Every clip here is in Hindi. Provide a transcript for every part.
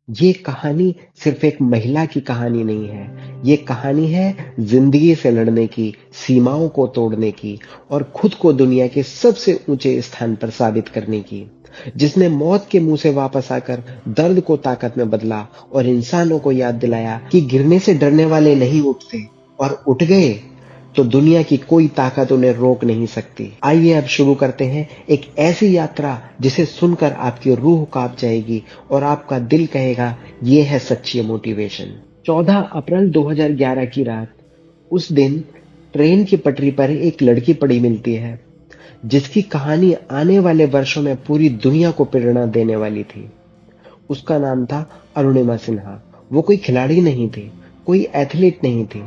ये कहानी सिर्फ एक महिला की कहानी नहीं है। ये कहानी है जिंदगी से लड़ने की, सीमाओं को तोड़ने की और खुद को दुनिया के सबसे ऊंचे स्थान पर साबित करने की। जिसने मौत के मुंह से वापस आकर दर्द को ताकत में बदला और इंसानों को याद दिलाया कि गिरने से डरने वाले नहीं उठते, और उठ गए तो दुनिया की कोई ताकत उन्हें रोक नहीं सकती। आइए अब शुरू करते हैं एक ऐसी यात्रा जिसे सुनकर आपकी रूह कांप जाएगी और आपका दिल कहेगा, ये है सच्ची मोटिवेशन। 14 अप्रैल 2011 की रात। उस दिन ट्रेन की पटरी पर एक लड़की पड़ी मिलती है, जिसकी कहानी आने वाले वर्षों में पूरी दुनिया को प्रेरणा देने वाली थी। उसका नाम था अरुणिमा सिन्हा। वो कोई खिलाड़ी नहीं थी, कोई एथलीट नहीं थी।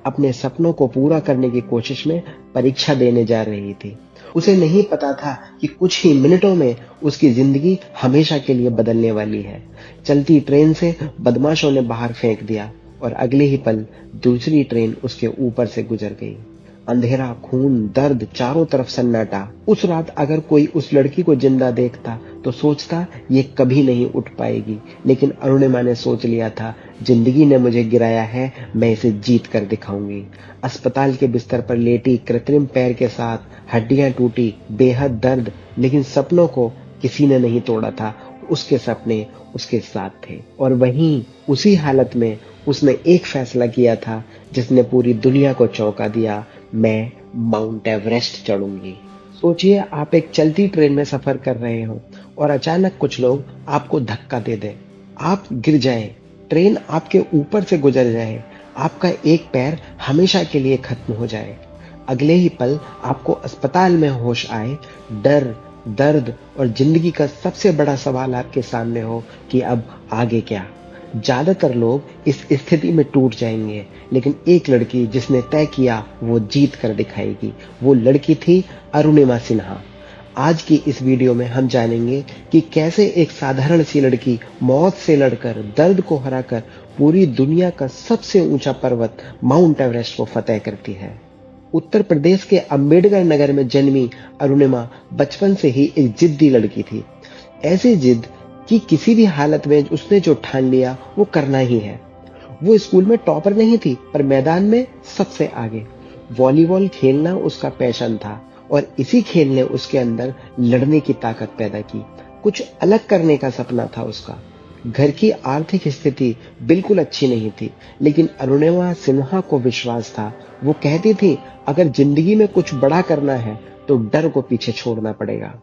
अपने सपनों को पूरा करने की कोशिश में परीक्षा देने जा रही थी। उसे नहीं पता था कि कुछ ही मिनटों में उसकी जिंदगी हमेशा के लिए बदलने वाली है। चलती ट्रेन से बदमाशों ने बाहर फेंक दिया और अगले ही पल दूसरी ट्रेन उसके ऊपर से गुजर गई। अंधेरा, खून, दर्द, चारों तरफ सन्नाटा। उस रात अगर कोई उस लड़की को जिंदा देखता तो सोचता ये कभी नहीं उठ पाएगी, लेकिन अरुणिमा ने सोच लिया था, जिंदगी ने मुझे गिराया है, मैं इसे जीत कर दिखाऊंगी। अस्पताल के बिस्तर पर लेटी, कृत्रिम पैर के साथ, हड्डियां टूटी, बेहद दर्द, लेकिन सपनों को किसी ने नहीं तोड़ा था। उसके सपने उसके साथ थे, और वहीं उसी हालत में उसने एक फैसला किया था जिसने पूरी दुनिया को चौंका दिया। मैं माउंट एवरेस्ट चढ़ूंगी। सोचिए, आप एक चलती ट्रेन में सफर कर रहे हो और अचानक कुछ लोग आपको धक्का दे दें। आप गिर जाएं, ट्रेन आपके ऊपर से गुजर जाए, आपका एक पैर हमेशा के लिए खत्म हो जाए। अगले ही पल आपको अस्पताल में होश आए। डर, दर्द और जिंदगी का सबसे बड़ा सवाल आपके सामने हो कि अब आगे क्या। ज्यादातर लोग इस स्थिति में टूट जाएंगे, लेकिन एक लड़की जिसने तय किया वो जीत कर दिखाएगी। वो लड़की थी अरुणिमा सिन्हा। आज की इस वीडियो में हम जानेंगे कि कैसे एक साधारण सी लड़की मौत से लड़कर, दर्द को हराकर पूरी दुनिया का सबसे ऊंचा पर्वत माउंट एवरेस्ट को फतेह करती है। उत्तर प्रदेश के अंबेडकर नगर में जन्मी अरुणिमा बचपन से ही एक जिद्दी लड़की थी। ऐसी जिद कि किसी भी हालत में उसने जो ठान लिया वो करना ही है। वो स्कूल में टॉपर नहीं थी, पर मैदान में सबसे आगे। वॉलीबॉल खेलना उसका पैशन था और इसी खेल ने उसके अंदर लड़ने की ताकत पैदा की। कुछ अलग करने का सपना था उसका। घर की आर्थिक स्थिति बिल्कुल अच्छी नहीं थी, लेकिन अरुणिमा सिन्हा को विश्वास था। वो कहती थी, अगर जिंदगी में कुछ बड़ा करना है तो डर को पीछे छोड़ना पड़ेगा।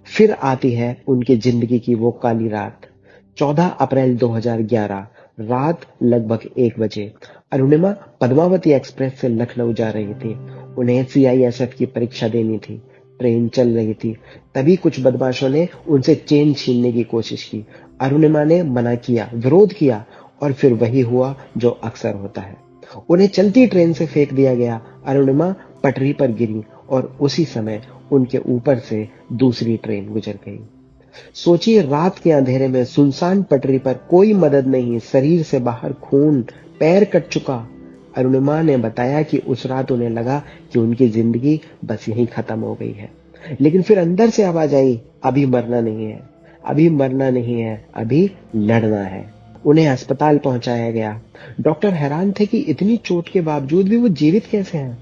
फिर आती है उनकी जिंदगी की वो काली रात। 14 अप्रैल 2011 रात लगभग 1 बजे। अरुणिमा पद्मावती एक्सप्रेस से लखनऊ जा रही थी। उन्हें सीआईएसएफ की परीक्षा देनी थी। ट्रेन चल रही थी, तभी कुछ बदमाशों ने उनसे चेन छीनने की कोशिश की। अरुणिमा ने मना किया, विरोध किया, और फिर वही हुआ जो अक्सर होता है। उन्हें चलती ट्रेन से फेंक दिया गया। अरुणिमा पटरी पर गिरी और उसी समय उनके ऊपर से दूसरी ट्रेन गुजर गई। सोचिए, रात के अंधेरे में सुनसान पटरी पर कोई मदद नहीं, शरीर से बाहर खून, पैर कट चुका। अरुणिमा ने बताया कि उस रात उन्हें लगा कि उनकी जिंदगी बस यहीं खत्म हो गई है। लेकिन फिर अंदर से आवाज आई, अभी मरना नहीं है, अभी मरना नहीं है, अभी लड़ना है। उन्हें अस्पताल पहुंचाया गया। डॉक्टर हैरान थे कि इतनी चोट के बावजूद भी वो जीवित कैसे हैं।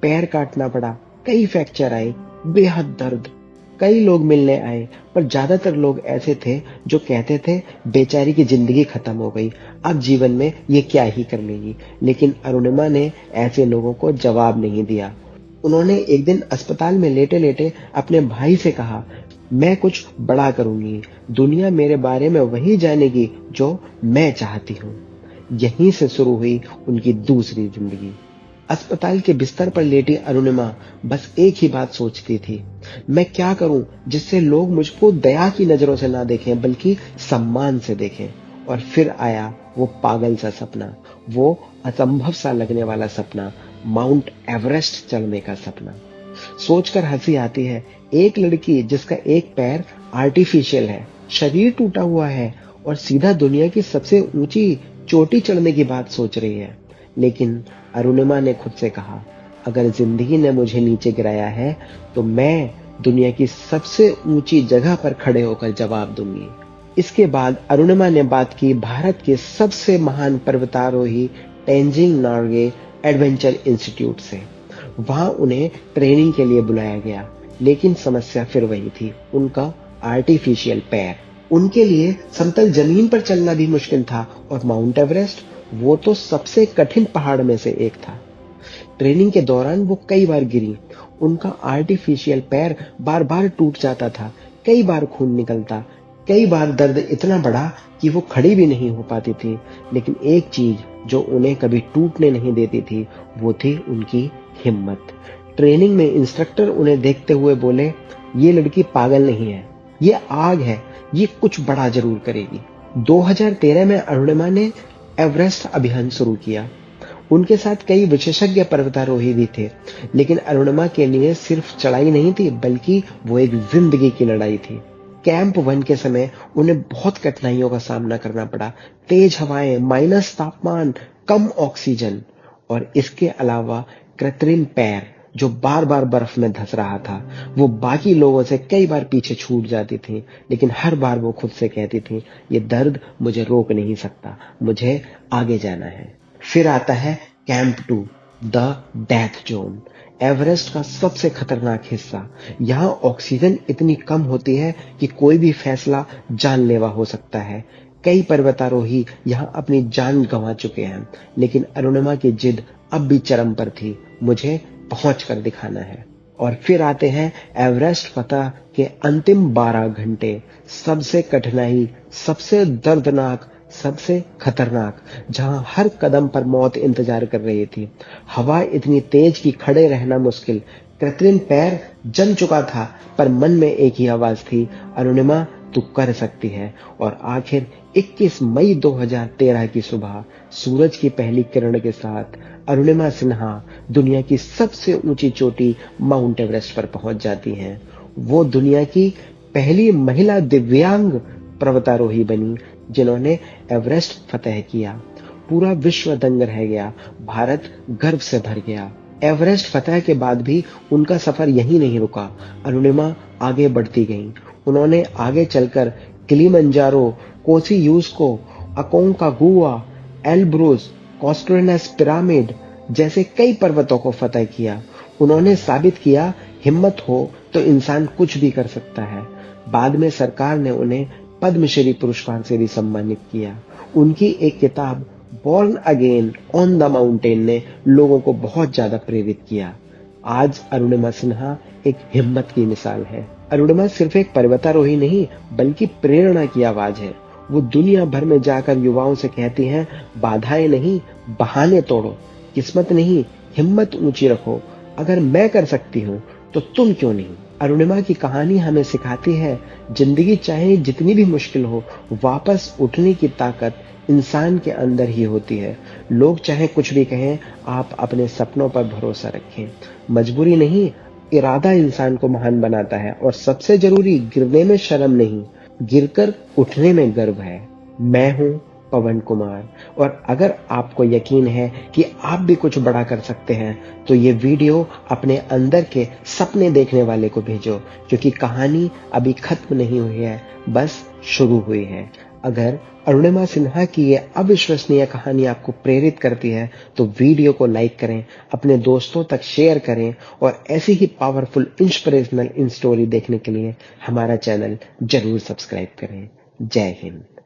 पैर काटना पड़ा, कई फ्रैक्चर आए, बेहद दर्द। कई लोग मिलने आए, पर ज्यादातर लोग ऐसे थे जो कहते थे, बेचारी की जिंदगी खत्म हो गई, अब जीवन में ये क्या ही कर लेगी। लेकिन अरुणिमा ने ऐसे लोगों को जवाब नहीं दिया। उन्होंने एक दिन अस्पताल में लेटे लेटे अपने भाई से कहा, मैं कुछ बड़ा करूंगी, दुनिया मेरे बारे में वही जानेगी जो मैं चाहती हूँ। यहीं से शुरू हुई उनकी दूसरी जिंदगी। अस्पताल के बिस्तर पर लेटी अरुणिमा बस एक ही बात सोचती थी, मैं क्या करूं जिससे लोग मुझको दया की नजरों से ना देखें, बल्कि सम्मान से देखें। और फिर आया वो पागल सा सपना, वो असंभव सा लगने वाला सपना, माउंट एवरेस्ट चढ़ने का सपना। सोचकर हंसी आती है। एक लड़की जिसका एक पैर आर्टिफिशियल है, शरीर टूटा हुआ है, और सीधा दुनिया की सबसे ऊंची चोटी चढ़ने की बात सोच रही है। लेकिन अरुणिमा ने खुद से कहा, अगर जिंदगी ने मुझे नीचे गिराया है तो मैं दुनिया की सबसे ऊंची जगह पर खड़े होकर जवाब दूंगी। इसके बाद अरुणिमा ने बात की भारत के सबसे महान पर्वतारोही तेंजिंग नोर्गे एडवेंचर इंस्टीट्यूट से। वहां उन्हें ट्रेनिंग के लिए बुलाया गया, लेकिन समस्या फिर वही थी, उनका आर्टिफिशियल पैर। उनके लिए समतल जमीन पर चलना भी मुश्किल था और माउंट एवरेस्ट, वो तो सबसे कठिन पहाड़ में से एक था। ट्रेनिंग के दौरान वो कई बार गिरी, उनका आर्टिफिशियल पैर बार बार टूट जाता था, कई बार खून निकलता, कई बार दर्द इतना बढ़ा कि वो खड़ी भी नहीं हो पाती थी। लेकिन एक चीज जो उन्हें कभी टूटने नहीं देती थी, वो थी उनकी हिम्मत। ट्रेनिंग में इंस्ट्रक्टर उन्हें देखते हुए बोले, ये लड़की पागल नहीं है, ये आग है, ये कुछ बड़ा जरूर करेगी। 2013 में अरुणिमा ने एवरेस्ट अभियान शुरू किया। उनके साथ कई विशेषज्ञ पर्वतारोही भी थे, लेकिन अरुणिमा के लिए सिर्फ चढ़ाई नहीं थी, बल्कि वो एक जिंदगी की लड़ाई थी। कैंप 1 के समय उन्हें बहुत कठिनाइयों का सामना करना पड़ा। तेज हवाएं, माइनस तापमान, कम ऑक्सीजन और इसके अलावा कृत्रिम पैर जो बार बार बर्फ में धंस रहा था। वो बाकी लोगों से कई बार पीछे छूट जाती थी, लेकिन हर बार वो खुद से कहती थी, ये दर्द मुझे रोक नहीं सकता, मुझे आगे जाना है। फिर आता है camp 2, the death zone, Everest का सबसे खतरनाक हिस्सा। यहाँ ऑक्सीजन इतनी कम होती है कि कोई भी फैसला जानलेवा हो सकता है। कई पर्वतारोही यहाँ अपनी जान गंवा चुके हैं, लेकिन अरुणिमा की जिद अब भी चरम पर थी, मुझे पहुंच कर दिखाना है। और फिर आते हैं एवरेस्ट फतह के अंतिम 12 घंटे, सबसे कठिनाई, सबसे दर्दनाक, सबसे खतरनाक, जहां हर कदम पर मौत इंतजार कर रही थी। हवा इतनी तेज कि खड़े रहना मुश्किल, कृत्रिम पैर जम चुका था, पर मन में एक ही आवाज थी, अरुणिमा तू कर सकती है। और आखिर 21 मई 2013 की सुबह सूरज की पहली किरण के साथ अरुणिमा सिन्हा दुनिया की सबसे ऊंची चोटी माउंट एवरेस्ट पर पहुंच जाती हैं। वो दुनिया की पहली महिला दिव्यांग पर्वतारोही बनी जिन्होंने एवरेस्ट फतह किया। पूरा विश्व दंग रह गया, भारत गर्व से भर गया। एवरेस्ट फतह के बाद भी उनका सफर यहीं नहीं रुका। अरुणिमा आगे बढ़ती गईं। उन्होंने आगे चलकर किलिमंजारो, कोसीयूस्को, अकोंकागुआ, एल्ब्रुज, कॉस्टरिनस पिरामिड जैसे कई पर्वतों को फतह किया। उन्होंने साबित किया, हिम्मत हो तो इंसान कुछ भी कर सकता है। बाद में सरकार ने उन्हें पद्मश्री पुरस्कार से भी सम्मानित किया। उनकी एक किताब born again on the mountain ने लोगों को बहुत ज्यादा प्रेरित किया। आज अरुणिमा सिन्हा एक हिम्मत की मिसाल है। अरुणिमा सिर्फ एक पर्वतारोही नहीं, बल्कि प्रेरणा की आवाज है। वो दुनिया भर में जाकर युवाओं से कहती हैं, बाधाएं नहीं, बहाने तोड़ो, किस्मत नहीं, हिम्मत ऊंची रखो। अगर मैं कर सकती हूँ तो तुम क्यों नहीं। अरुणिमा की कहानी हमें सिखाती है, जिंदगी चाहे जितनी भी मुश्किल हो, वापस उठने की ताकत इंसान के अंदर ही होती है। लोग चाहे कुछ भी कहें, आप अपने सपनों पर भरोसा रखें। मजबूरी नहीं, इरादा इंसान को महान बनाता है। और सबसे जरूरी, गिरने में शर्म नहीं, गिरकर उठने में गर्व है। मैं हूं पवन कुमार, और अगर आपको यकीन है कि आप भी कुछ बड़ा कर सकते हैं, तो ये वीडियो अपने अंदर के सपने देखने वाले को भेजो, क्योंकि कहानी अभी खत्म नहीं हुई है, बस शुरू हुई है। अगर अरुणिमा सिन्हा की ये अविश्वसनीय कहानी आपको प्रेरित करती है, तो वीडियो को लाइक करें, अपने दोस्तों तक शेयर करें, और ऐसी ही पावरफुल इंस्पिरेशनल इन स्टोरी देखने के लिए हमारा चैनल जरूर सब्सक्राइब करें। जय हिंद।